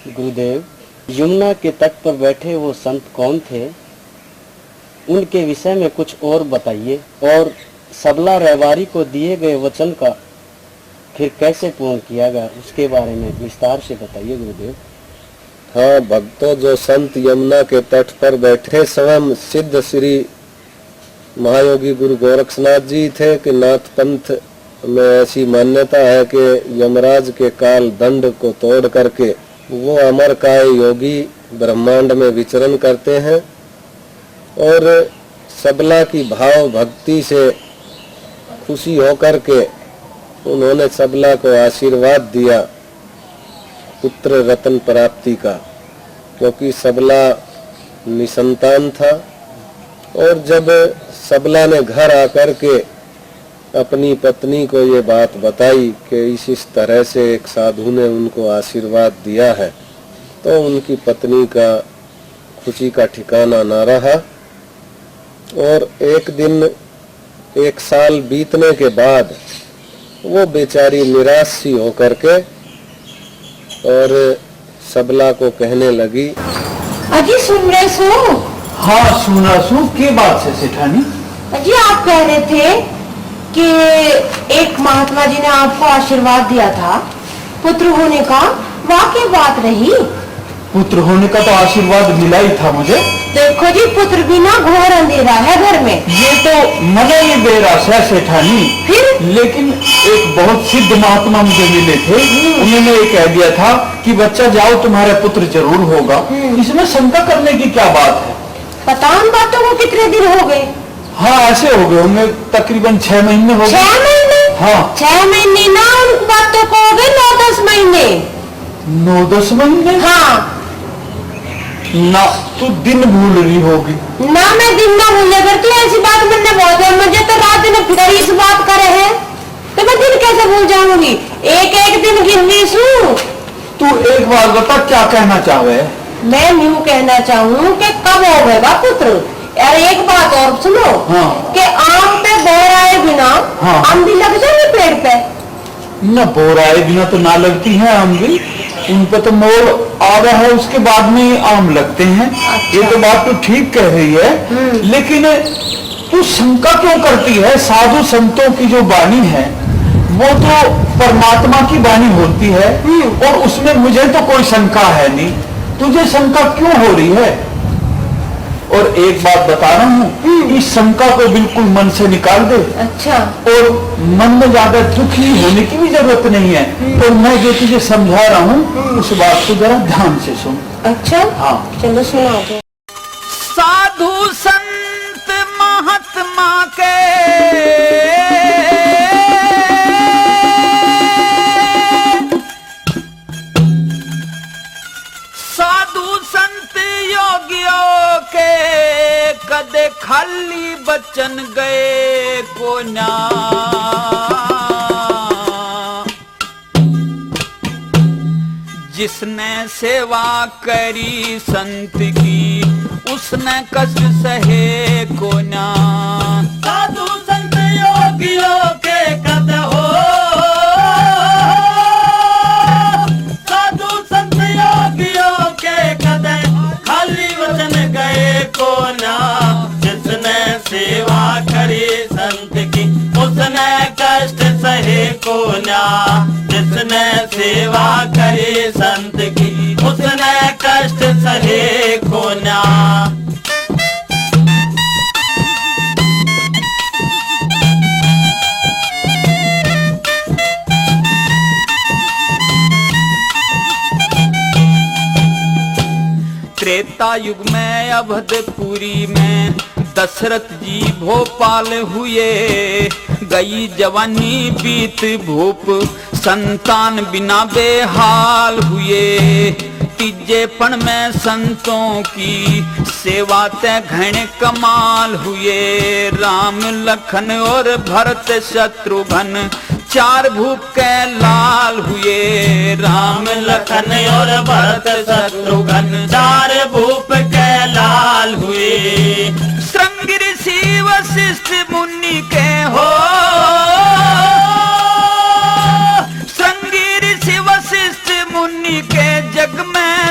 गुरुदेव, यमुना के तट पर बैठे वो संत कौन थे, उनके विषय में कुछ और बताइए, और सबला रहवारी को दिए गए वचन का फिर कैसे पूर्ण किया गया उसके बारे में विस्तार से बताइए गुरुदेव। हाँ भक्तों, जो संत यमुना के तट पर बैठे स्वयं सिद्ध श्री महायोगी गुरु गोरक्षनाथ जी थे कि नाथ पंथ में ऐसी मान्यता है कि यमराज के काल दंड को तोड़ करके वो अमरकाय योगी ब्रह्मांड में विचरण करते हैं और सबला की भाव भक्ति से खुशी होकर के उन्होंने सबला को आशीर्वाद दिया पुत्र रत्न प्राप्ति का, क्योंकि सबला निसंतान था। और जब सबला ने घर आकर के अपनी पत्नी को ये बात बताई कि इस तरह से एक साधु ने उनको आशीर्वाद दिया है, तो उनकी पत्नी का खुशी का ठिकाना न रहा। और एक दिन, एक साल बीतने के बाद वो बेचारी निराश सी होकर के और सबला को कहने लगी, अजी सुन रहे सो? हाँ सुना सु, के बात से सेठानी? अजी आप कह रहे थे कि एक महात्मा जी ने आपको आशीर्वाद दिया था पुत्र होने का, वाकई बात रही? पुत्र होने का तो आशीर्वाद मिला ही था मुझे। देखो जी, पुत्र बिना घोर अंधेरा है घर में। ये तो मजा ही बेरास है सेठानी। फिर? लेकिन एक बहुत सिद्ध महात्मा मुझे मिले थे, उन्होंने ये कह दिया था कि बच्चा जाओ तुम्हारा पुत्र जरूर होगा। इसमें शंका करने की क्या बात है? पता उन बातों को कितने दिन हो गए? हाँ ऐसे हो गए होंगे, तकरीबन 6 महीने हो गए। 6 महीने? हाँ 6 महीने ना, उन बातों को हो गए 9-10 महीने। 9-10 महीने? हाँ ना, तू दिन भूल रही होगी। ना, मैं दिन ना भूल करती, ऐसी बात मैंने बहुत है। मुझे तो रात दिन फिर इस बात करे है, तो मैं दिन कैसे भूल जाऊंगी? एक एक दिन गिननी सू। तू एक बार बता क्या कहना चाहे? मैं यूँ कहना चाहूँ कि कब होगा पुत्र। यार एक बात और सुनो। हाँ। कि आम पे बोर आए बिना हाँ। आम भी लग जाए पेड़ पे? न बोर आए बिना तो ना लगती है आम भी, उन पे तो मोड़ आ रहा है उसके बाद में आम लगते हैं। अच्छा। ये तो बात तो ठीक कह रही है, लेकिन तू शंका क्यों करती है? साधु संतों की जो वाणी है वो तो परमात्मा की वाणी होती है, और उसमें मुझे तो कोई शंका है नहीं। तुझे शंका क्यों हो रही है? और एक बात बता रहा हूँ, इस शंका को बिल्कुल मन से निकाल दे। अच्छा। और मन में ज्यादा दुखी होने की भी जरूरत नहीं है। तो मैं जो तुझे समझा रहा हूँ उस बात को जरा ध्यान से सुन। अच्छा हाँ चलो सुनाओ। साधु संत महात्मा के योगियों के कदे खाली बचन गए को ना। जिसने सेवा करी संत की उसने कष्ट सहे को ना। साधु संत योगियों के कद हो, साधु संत योगियों के कद खाली वचन गए को ना। जिसने सेवा करी संत की उसने कष्ट सहे को ना। जिसने सेवा करी संत की उसने कष्ट सहे को ना। त्रेता युग में अवधपुरी में दशरथ जी भोपाल हुए। गई जवानी बीत भूप संतान बिना बेहाल हुए। तीजे पण में संतों की सेवा ते घने कमाल हुए। राम लखन और भरत शत्रुघ्न चार भूप के लाल हुए। राम लखन और भरत शत्रुघ्न चार भूप के लाल हुए। श्रृंगी ऋषि वशिष्ठ मुनि के हो, श्रृंगी ऋषि वशिष्ठ मुनि के जग में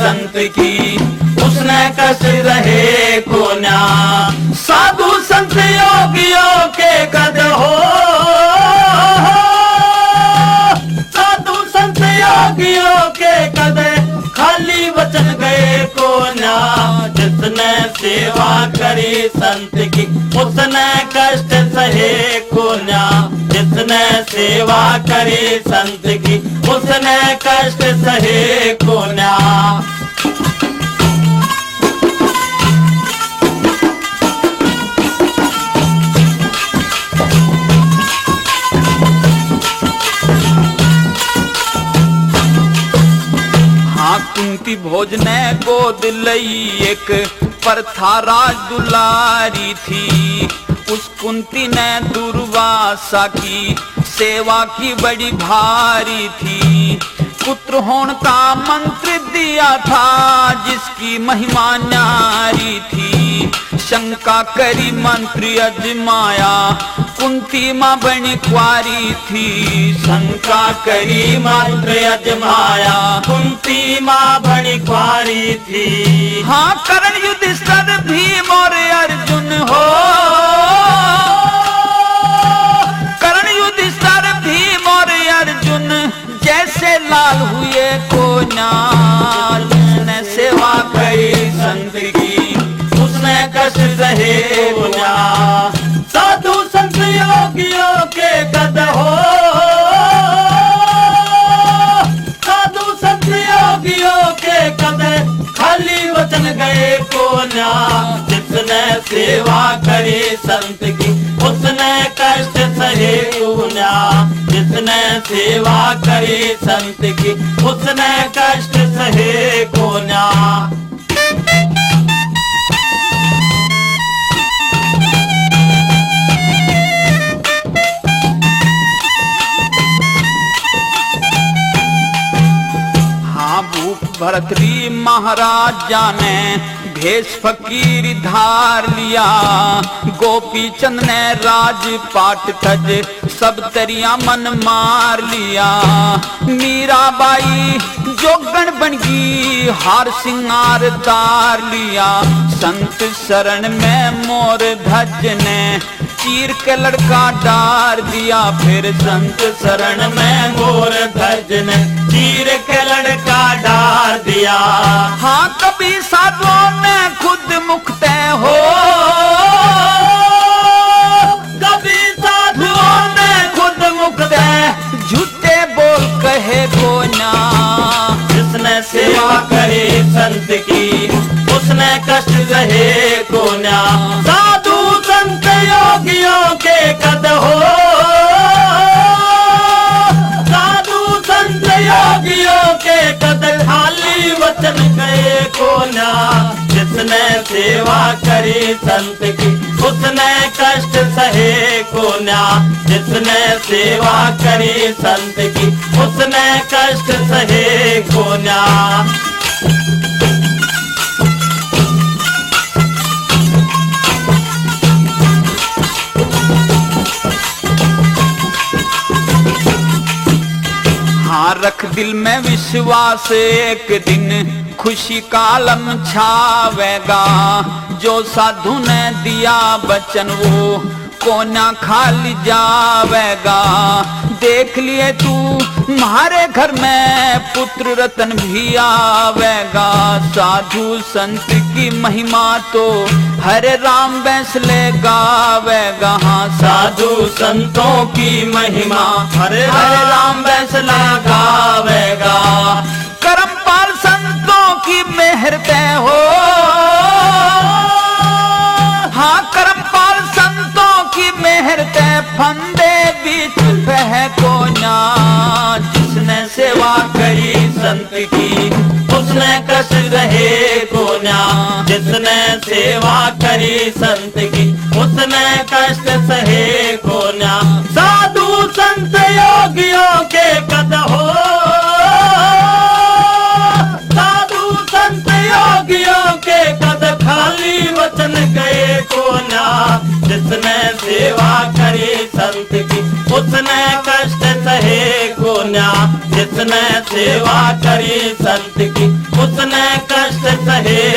संत की, उसने कष्ट रहे को न्या। साधु संत योगियों के कद हो, साधु संत योगियों के कद खाली वचन गए को न्या। जिसने सेवा करी संत की, उसने कष्ट सहे को न्या। जिसने सेवा करी संत की, उसने कष्ट सहे को न्या। कुंती भोजने गोद लई एक पर था राज दुलारी थी। उस कुंती ने दुर्वासा की सेवा की बड़ी भारी थी। पुत्र होने का मंत्र दिया था जिसकी महिमा न्यारी थी। शंका करी मंत्र अजमाया, कुंती मां बनी कुंवारी थी। शंका करी मंत्र अजमाया, कुंती मां बनी कुंवारी थी। हाँ करण युधिष्ठिर भीम और अर्जुन हो, करण युधिष्ठिर भीम और अर्जुन जैसे लाल हुए को नाल। उसने सेवा करी संत की, उसने कष्ट सहे को न्या। साधु संत योगियों के कद हो, साधु संत योगियों के कद खाली वचन गए को न्या। जिसने सेवा करी संत की, उसने कष्ट सहे को न्या। जिसने सेवा करी संत की, उसने कष्ट सहे को न्या। भरतरी महाराजा ने भेष फकीर धार लिया। गोपी चंद ने राजपाट तज सब तरिया मन मार लिया। मीराबाई जोगण बन गई, हार सिंगार तार लिया। संत शरण में मोर धज ने चीर के लड़का डार दिया। फिर संत शरण में मोर धज ने चीर के लड़का डार दिया। हाँ कभी साधुओं ने खुद मुक्ते हो, कभी साधुओं ने खुद मुक्ते झूठे बोल कहे को ना। जिसने सेवा करी संत की, उसने कष्ट रहे को ना। साधु संत योगियों के कद हो, साधु संत योगियों के कद खाली वचन गए को ना। जिसने सेवा करी संत की, उसने कष्ट सहे को ना। जिसने सेवा करी संत की, उसने कष्ट सहे को ना। हाँ रख दिल में विश्वास, एक दिन खुशी का आलम छावेगा। जो साधु ने दिया वचन वो कोना खाली जावेगा। देख लिए तू हमारे घर में पुत्र रतन भी आवेगा। साधु संत की महिमा तो हरे राम बैसले गावेगा। हाँ साधु संतों की महिमा हरे राम बैसला गावेगा। करमपाल संतों की मेहर तय हो, हाँ करमपाल संतों की मेहर तय फंदे बीच बह को ना। जिसने सेवा करी संत की, उसने कष्ट रहे को ना। जिसने सेवा करी संत की, उसने कष्ट सहे को ना। साधु संत योगियों के कद हो, साधु संत योगियों के कद खाली वचन गए को ना। जिसने सेवा करी संत की, उसने कष्ट सहे को ना। जिसने सेवा करी संत की, उसने कष्ट सहे